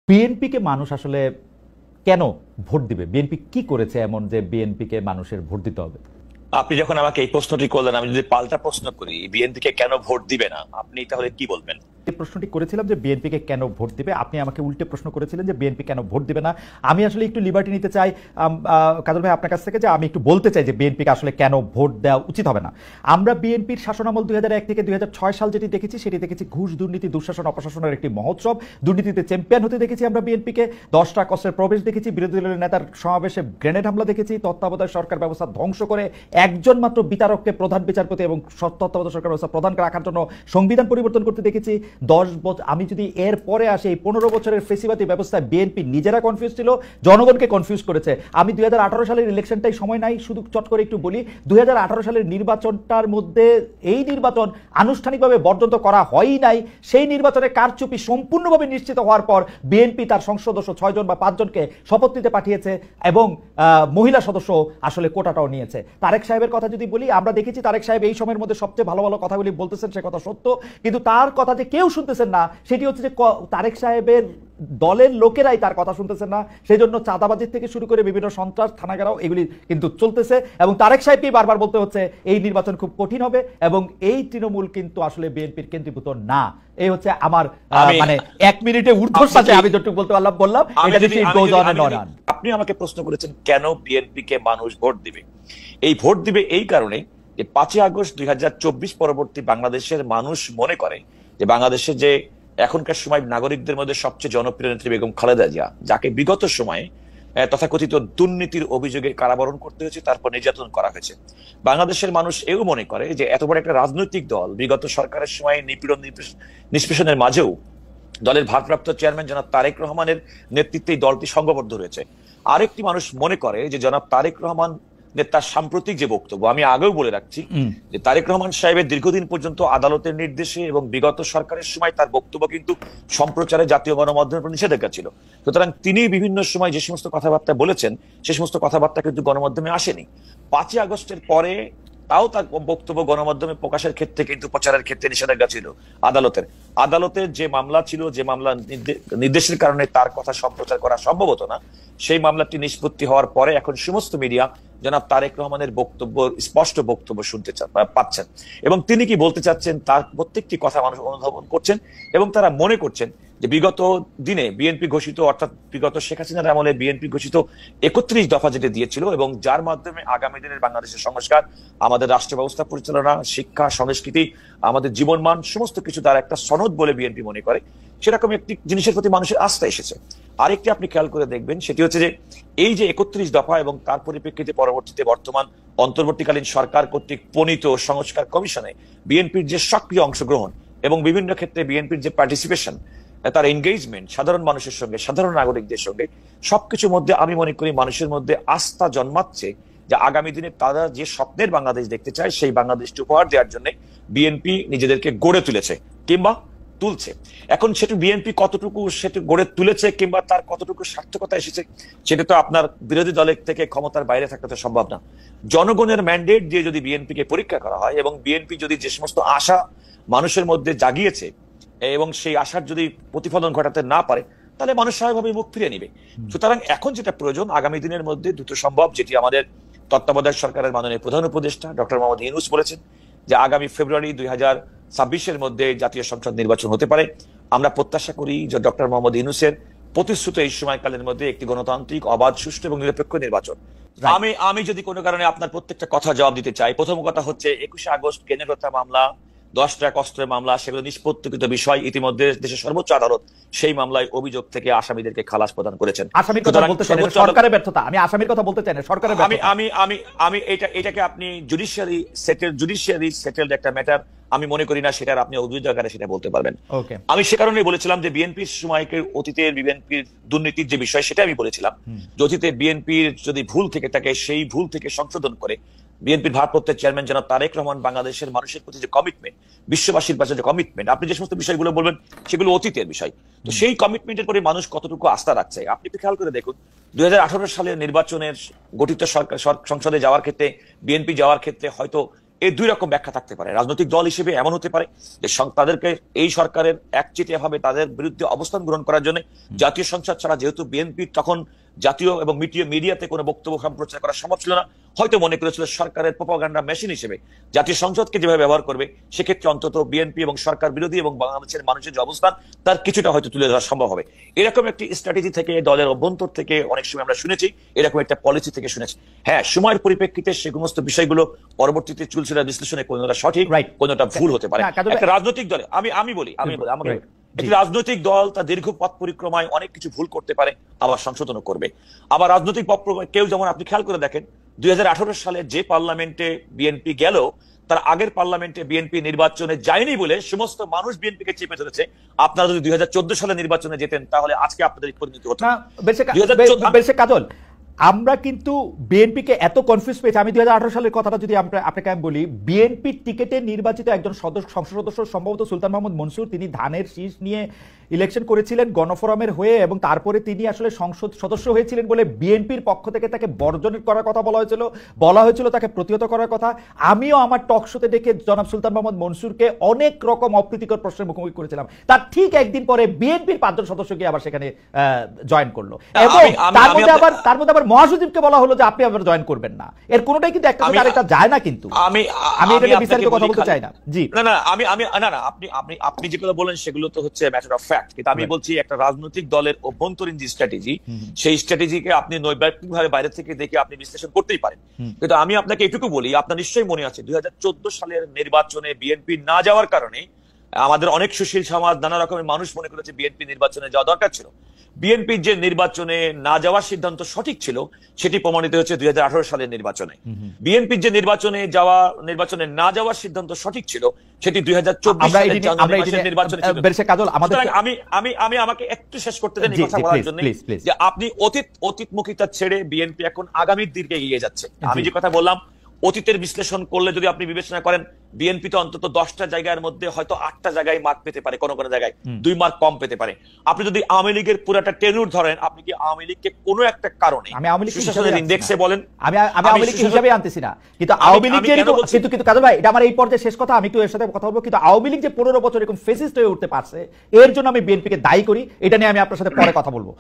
বিএনপিকে মানুষ আসলে কেন ভোট দিবে? বিএনপি কি করেছে এমন যে বিএনপিকে মানুষের ভোট দিতে হবে? আপনি যখন আমাকে এই প্রশ্নটি করলেন, আমি যদি পাল্টা প্রশ্ন করি, বিএনপিকে কেন ভোট দিবে না, আপনি তাহলে কি বলবেন? এই প্রশ্নটি করেছিলাম যে বিএনপিকে কেন ভোট দিবে, আপনি আমাকে উল্টে প্রশ্ন করেছিলেন যে বিএনপি কেন ভোট দিবে না। আমি আসলে একটু লিবার্টি নিতে চাই কাজল ভাই আপনার কাছ থেকে, যে আমি একটু বলতে চাই যে বিএনপিকে আসলে কেন ভোট দেওয়া উচিত হবে না। আমরা বিএনপির শাসনামল 2001 থেকে 2006 সাল যেটি দেখেছি সেটি দেখেছি ঘুষ দুর্নীতি দুঃশাসন অপশাসনের একটি মহোৎসব। দুর্নীতিতে চ্যাম্পিয়ন হতে দেখেছি আমরা বিএনপিকে। 10টা কষ্টের প্রবেশ দেখেছি, বিরোধী দলের নেতার সমাবেশে গ্রেনেড হামলা দেখেছি, তত্ত্বাবধায়ক সরকার ব্যবস্থা ধ্বংস করে একজন মাত্র বিচারককে প্রধান বিচারপতি এবং তত্ত্বাবধায়ক সরকার ব্যবস্থা প্রধান রাখার জন্য সংবিধান পরিবর্তন করতে দেখেছি। 10 বছর আমি যদি এর পরে আসি, এই 15 বছরের ফেসিবাদী ব্যবস্থায় বিএনপি নিজেরা কনফিউজ ছিল, জনগণকে কনফিউজ করেছে। আমি 2018 সালের ইলেকশনটাই সময় নাই, শুধু চট করে একটু বলি। 2018 সালের নির্বাচনটার মধ্যে এই নির্বাচন আনুষ্ঠানিকভাবে বর্জন করা হয়ই নাই। সেই নির্বাচনে কারচুপি সম্পূর্ণভাবে নিশ্চিত হওয়ার পর বিএনপি তার সংসদ সদস্য 6 জন বা 5 জনকে শপথ নিতে পাঠিয়েছে এবং মহিলা সদস্য আসলে কোটাটাও নিয়েছে। তারেক সাহেবের কথা যদি বলি, আমরা দেখেছি তারেক সাহেব এই সময়ের মধ্যে সবচেয়ে ভালো ভালো কথাগুলি বলতেছেন, সে কথা সত্য, কিন্তু তার কথা যে কেউ শুনতেছেন না সেটি হচ্ছে যে তারেক সাহেবের দলের লোকেরাই তার কথা শুনতেছেন না। সেই জন্য চাঁদাবাজির থেকে শুরু করে বিভিন্ন সন্ত্রাস থানাগারাও এগুলি কিন্তু চলতেছে এবং তারেক সাহেবকেই বারবার বলতে হচ্ছে এই নির্বাচন খুব কঠিন হবে এবং এই তৃণমূল কিন্তু আসলে বিএনপির কেন্দ্রীভূত না। এই হচ্ছে আমার মানে 1 মিনিটে ঊর্ধ্বশ্বাসে আমি যতটুকু বলতে পারলাম বললাম। আপনি আমাকে প্রশ্ন করেছেন কেন বিএনপিকে মানুষ ভোট দিবে। এই ভোট দিবে এই কারণে যে 5ই আগস্ট 2024 পরবর্তী বাংলাদেশের মানুষ মনে করে যে বাংলাদেশের যে এখনকার সময় নাগরিকদের মধ্যে সবচেয়ে জনপ্রিয় নেত্রী বেগম খালেদা জিয়া, যাকে বিগত সময়ে তথাকথিত দুর্নীতির অভিযোগে কারাবরণ করতে হয়েছে, তারপর নির্যাতন করা হয়েছে। বাংলাদেশের মানুষ এও মনে করে যে এত বড় একটা রাজনৈতিক দল বিগত সরকারের সময় নিপীড়ন নিষ্পেষণের মাঝেও দলের ভারপ্রাপ্ত চেয়ারম্যান জনাব তারেক রহমানের নেতৃত্বে এই দলটি সংঘবদ্ধ রয়েছে। আরেকটি মানুষ মনে করে যে জনাব তারেক রহমান তার সাম্প্রতিক যে বক্তব্য, আমি আগেও বলে রাখছি যে তারেক রহমান সাহেবের দীর্ঘদিন পর্যন্ত আদালতের নির্দেশে এবং বিগত সরকারের সময় তার বক্তব্য কিন্তু সম্প্রচারে জাতীয় গণমাধ্যমের উপর নিষেধাজ্ঞা ছিল। সুতরাং তিনি বিভিন্ন সময় যে সমস্ত কথাবার্তা বলেছেন সে সমস্ত কথাবার্তা কিন্তু গণমাধ্যমে আসেনি। 5ই আগস্টের পরে তাও তার বক্তব্য গণমাধ্যমে প্রকাশের ক্ষেত্রে কিন্তু প্রচারের ক্ষেত্রে নিষেধাজ্ঞা ছিল আদালতের যে মামলা ছিল, যে মামলা নির্দেশের কারণে তার কথা সম্প্রচার করা সম্ভব হতো না, সেই মামলাটি নিষ্পত্তি হওয়ার পরে এখন সমস্ত মিডিয়া জনাব তারেক রহমানের বক্তব্য, স্পষ্ট বক্তব্য শুনতে পাচ্ছেন এবং তিনি কি বলতে চাচ্ছেন তার প্রত্যেকটি কথা মানুষ অনুধাবন করছেন এবং তারা মনে করছেন যে বিগত দিনে বিএনপি ঘোষিত, অর্থাৎ বিগত শেখ হাসিনার আমলে বিএনপি ঘোষিত 31 দফা যেটা দিয়েছিল এবং যার মাধ্যমে আগামী দিনের বাংলাদেশের সংস্কার, আমাদের রাষ্ট্র ব্যবস্থা পরিচালনা, শিক্ষা, সংস্কৃতি, আমাদের জীবনমান সমস্ত কিছু তার একটা সনদ বলে বিএনপি মনে করে, সেরকম একটি জিনিসের প্রতি মানুষের আস্থা এসেছে। আরেকটি আপনি খেয়াল করে দেখবেন, সেটি হচ্ছে যে এই যে 31 দফা এবং তার পরিপ্রেক্ষিতে পরবর্তীতে বর্তমান অন্তর্বর্তীকালীন সরকার কর্তৃক প্রণীত সংস্কার কমিশনে বিএনপির যে সক্রিয় অংশগ্রহণ এবং বিভিন্ন ক্ষেত্রে বিএনপির যে পার্টিসিপেশন, তার এনগেজমেন্ট সাধারণ মানুষের সঙ্গে, সাধারণ নাগরিকদের সঙ্গে, সবকিছুর মধ্যে আমি মনে করি মানুষের মধ্যে আস্থা জন্মাচ্ছে যে আগামী দিনে তারা যে স্বপ্নের বাংলাদেশ দেখতে চায় সেই বাংলাদেশটি উপহার দেওয়ার জন্য বিএনপি নিজেদেরকে গড়ে তুলেছে কিংবা তুলছে। এখন সেটা বিএনপি কতটুকু সেটা গড়ে তুলেছে কিংবা তার কতটুকু সার্থকতা এসেছে সেটা তো আপনার বিরোধী দলের থেকে ক্ষমতার বাইরে থাকতে তো সম্ভব না। জনগণের ম্যান্ডেট দিয়ে যদি বিএনপিকে পরীক্ষা করা হয় এবং বিএনপি যদি যে সমস্ত আশা মানুষের মধ্যে জাগিয়েছে এবং সেই আশার যদি প্রতিফলন ঘটাতে না পারে তাহলে মানুষ স্বাভাবিকভাবে মুখ ফিরিয়ে নিবে। সুতরাং এখন যেটা প্রয়োজন আগামী দিনের মধ্যে দ্রুত সম্ভব, যেটি আমাদের তত্ত্বাবধায়ক সরকারের মাননীয় প্রধান উপদেষ্টা ডক্টর মোহাম্মদ ইউনূস বলেছেন যে আগামী ফেব্রুয়ারি 2026-এর মধ্যে জাতীয় সংসদ নির্বাচন হতে পারে। আমরা প্রত্যাশা করি যে ডক্টর মোহাম্মদ ইউনূসের প্রতিশ্রুত এই সময়কালের মধ্যে একটি গণতান্ত্রিক, অবাধ, সুষ্ঠু এবং নিরপেক্ষ নির্বাচন। আমি যদি কোনো কারণে আপনার প্রত্যেকটা কথা জবাব দিতে চাই, প্রথম কথা হচ্ছে 21 আগস্ট কেন্দ্রীয় হত্যা মামলা, 10টা কষ্টের মামলা, সেগুলো নিষ্পত্তিকৃত বিষয়। ইতিমধ্যে দেশের সর্বোচ্চ আদালত সেই মামলায় অভিযোগ থেকে আসামিদেরকে খালাস প্রদান করেছেন। আসামির কথা বলতে চাই না, সরকারের ব্যর্থতা। আমি আসামির কথা বলতে চাই না, সরকারের ব্যর্থতা। আমি এটাকে আপনি জুডিশিয়ারি সেটেলড একটা ম্যাটার আমি মনে করি না সেটার আপনি অভিযোগ আকারে সেটা বলতে পারবেন। আমি সে কারণেই বলেছিলাম যে বিএনপির সময়কে অতীতের বিএনপির দুর্নীতির যে বিষয় সেটা আমি বলেছিলাম যে অতীতে বিএনপির যদি ভুল থেকে থাকে সেই ভুল থেকে সংশোধন করে বিএনপির ভারপ্রাপ্ত চেয়ারম্যান জনাব তারেক রহমান বাংলাদেশের মানুষের প্রতি যে কমিটমেন্ট, বিশ্ববাসীর পাশে যে কমিটমেন্ট, আপনি যে সমস্ত বিষয়গুলো বলবেন সেগুলো অতীতের বিষয়, তো সেই কমিটমেন্টের পরে মানুষ কতটুকু আস্থা রাখছে আপনি একটু খেয়াল করে দেখুন। 2018 সালের নির্বাচনের গঠিত সরকার সংসদে যাওয়ার ক্ষেত্রে, বিএনপি যাওয়ার ক্ষেত্রে হয়তো এই দুই রকম ব্যাখ্যা থাকতে পারে। রাজনৈতিক দল হিসেবে এমন হতে পারে যে তাদেরকে এই সরকারের একচেটিয়া ভাবে তাদের বিরুদ্ধে অবস্থান গ্রহণ করার জন্য জাতীয় সংসদ ছাড়া, যেহেতু বিএনপি তখন জাতীয় এবং মিডিয়াতে কোনো বক্তব্য সম্প্রচার করা সম্ভব ছিল না, হয়তো মনে করেছিল সরকারের প্রোপাগান্ডা মেশিন হিসেবে জাতীয় সংসদকে যেভাবে ব্যবহার করবে, সেক্ষেত্রে অন্তত বিএনপি এবং সরকার বিরোধী এবং বাংলাদেশের মানুষের যে অবস্থান তার কিছুটা হয়তো তুলে ধরা সম্ভব হবে। এরকম একটি স্ট্র্যাটেজি থেকে, দলের অভ্যন্তর থেকে অনেক সময় আমরা শুনেছি, এরকম একটা পলিসি থেকে শুনেছি। হ্যাঁ, সময়ের পরিপ্রেক্ষিতে সে সমস্ত বিষয়গুলো পরবর্তীতে চুলচেরা বিশ্লেষণে কোনটা সঠিক, কোনটা ভুল হতে পারে। একটা রাজনৈতিক দলে আমি বলি আমাকে একটি রাজনৈতিক দল তার দীর্ঘ পথ পরিক্রমায় অনেক কিছু ভুল করতে পারে, আবার সংশোধনও করবে। আবার রাজনৈতিক পথ কেউ, যেমন আপনি খেয়াল করে দেখেন 2018 সালে যে পার্লামেন্টে বিএনপি গেল, তার আগের পার্লামেন্টে বিএনপি নির্বাচনে যায়নি বলে সমস্ত মানুষ বিএনপিকে চেপে ধরেছে। আপনারা যদি 2014 সালে নির্বাচনে যেতেন তাহলে আজকে আপনাদের পরিণতি হতো না। কাজল, আমরা কিন্তু বিএনপিকে এত কনফিউজ পেয়েছি। আমি 2018 সালের কথাটা যদি আপনাকে আমি বলি, বিএনপির টিকেটে নির্বাচিত একজন সংসদ সদস্য সম্ভবত সুলতান মাহমুদ মনসুর, তিনি ধানের শীষ নিয়ে ইলেকশন করেছিলেন গণফোরামের হয়ে, এবং তারপরে তিনি আসলে সংসদ সদস্য হয়েছিলেন বলে বিএনপির পক্ষ থেকে তাকে বর্জন করার কথা বলা হয়েছিল, তাকে প্রতিহত করার কথা। আমিও আমার টক শোতে ডেকে জনাব সুলতান মাহমুদ মনসুরকে অনেক রকম অপ্রীতিকর প্রশ্নের মুখোমুখি করেছিলাম। তার ঠিক একদিন পরে বিএনপির 5 জন সদস্য গিয়ে আবার সেখানে জয়েন করলো, এবং তার মধ্যে আবার মহাসচিবকে বলা হলো যে আপনি আবার জয়েন করবেন না। এর কোনোটাই কিন্তু একটা সাথে আরেকটা যায় না। কিন্তু আমি এটা নিয়ে বিস্তারিত কথা বলতে চাই না। জি আপনি যেগুলো বলেন সেগুলো তো হচ্ছে ম্যাটার অফ ফ্যাক্ট, কিন্তু আমি বলছি একটা রাজনৈতিক দলের অভ্যন্তরীণ যে স্ট্র্যাটেজি, সেই স্ট্র্যাটেজিকে আপনি নৈর্ব্যক্তিকভাবে বাইরে থেকে দেখে আপনি বিশ্লেষণ করতেই পারেন। কিন্তু আমি আপনাকে এটুকু বলি, আপনার নিশ্চয়ই মনে আছে 2014 সালের নির্বাচনে বিএনপি না যাওয়ার কারণে আমাদের অনেক সুশীল সমাজ, নানা রকমের মানুষ মনে করেছে বিএনপি নির্বাচনে যাওয়া দরকার ছিল। বিএনপির যে নির্বাচনে না যাওয়ার সিদ্ধান্ত সঠিক ছিল, সেটি প্রমাণিত হচ্ছে 2018 সালের নির্বাচনে। বিএনপির যে নির্বাচনে না যাওয়ার সিদ্ধান্ত সঠিক ছিল, সেটি 2024 সালের জানুয়ারি নির্বাচনে ছিল। আমি আমাকে একটু শেষ করতে দেন এই কথা বলার জন্য, যে আপনি অতীতমুখিতা ছেড়ে বিএনপি এখন আগামীর দিকে এগিয়ে যাচ্ছে। আমি যে কথা বললাম, অতীতের বিশ্লেষণ করলে যদি আপনি বিবেচনা করেন, বিএনপি তো অন্তত 10টা জায়গার মধ্যে হয়তো 8টা জায়গায় মার্ক পেতে পারে, কোন কোন জায়গায় 2 মার্ক কম পেতে পারে। আপনি যদি আওয়ামী লীগের পুরোটা টেনুর ধরেন, আপনি কি আওয়ামী লীগকে কোনো একটা কারণে সুশাসনের ইনডেক্সে বলেন, আমি আওয়ামী লীগ হিসাবে আনতেছি না, কিন্তু আওয়ামী লীগ কিন্তু কাজল ভাই, এটা আমার এই পর্যায়ে শেষ কথা, আমি একটু এর সাথে কথা বলবো। কিন্তু আওয়ামী লীগ যে 15 বছর এরকম ফেসিস্ট হয়ে উঠতে পারছে, এর জন্য আমি বিএনপিকে দায়ী করি। এটা নিয়ে আমি আপনার সাথে পরে কথা বলবো।